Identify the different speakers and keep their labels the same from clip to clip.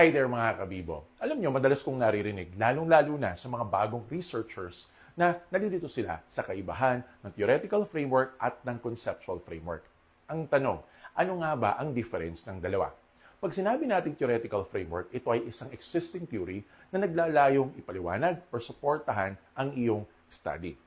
Speaker 1: Hi there mga kabibo. Alam nyo, madalas kong naririnig, lalong-lalo na sa mga bagong researchers na nalilito sila sa kaibahan ng theoretical framework at ng conceptual framework. Ang tanong, ano nga ba ang difference ng dalawa? Pag sinabi nating theoretical framework, ito ay isang existing theory na naglalayong ipaliwanag o suportahan ang iyong study.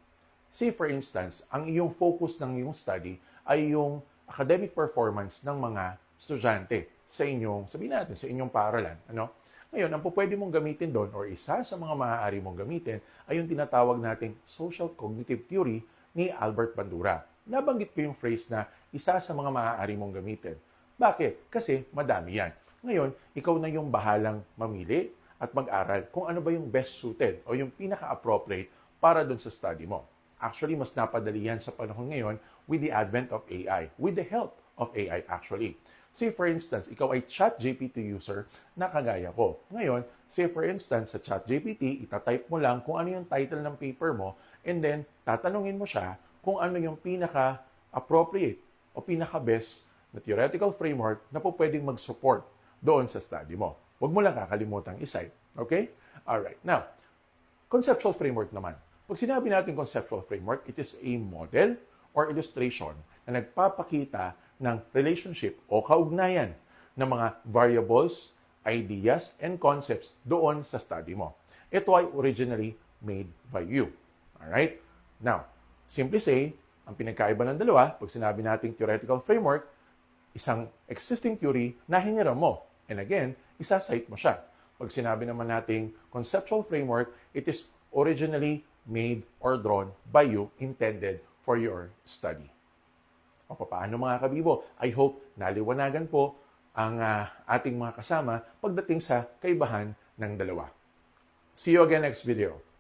Speaker 1: Say for instance, ang iyong focus ng iyong study ay yung academic performance ng mga estudyante sa inyong, sabihin natin, sa inyong paaralan. Ano? Ngayon, ang pwede mong gamitin doon or isa sa mga maaari mong gamitin ay yung tinatawag nating social cognitive theory ni Albert Bandura. Nabanggit ko yung phrase na isa sa mga maaari mong gamitin. Bakit? Kasi madami yan. Ngayon, ikaw na yung bahalang mamili at mag-aral kung ano ba yung best suited o yung pinaka-appropriate para doon sa study mo. Actually, mas napadali yan sa panahon ngayon with the advent of AI, with the help of AI actually. Say for instance, ikaw ay ChatGPT user na kagaya ko. Ngayon, say for instance, sa ChatGPT, itatype mo lang kung ano yung title ng paper mo and then tatanungin mo siya kung ano yung pinaka-appropriate o pinaka-best na theoretical framework na po pwedeng mag-support doon sa study mo. Huwag mo lang kakalimutang isite. Okay? Alright. Now, conceptual framework naman. Pag sinabi natin conceptual framework, it is a model or illustration na nagpapakita ng relationship o kaugnayan ng mga variables, ideas, and concepts doon sa study mo. Ito ay originally made by you. Alright? Now, simply say, ang pinagkaiba ng dalawa, pag sinabi nating theoretical framework, isang existing theory na hiniram mo. And again, isa-cite mo siya. Pag sinabi naman nating conceptual framework, it is originally made or drawn by you, intended for your study. O paano mga kabibo? I hope naliwanagan po ang ating mga kasama pagdating sa kaibahan ng dalawa. See you again next video.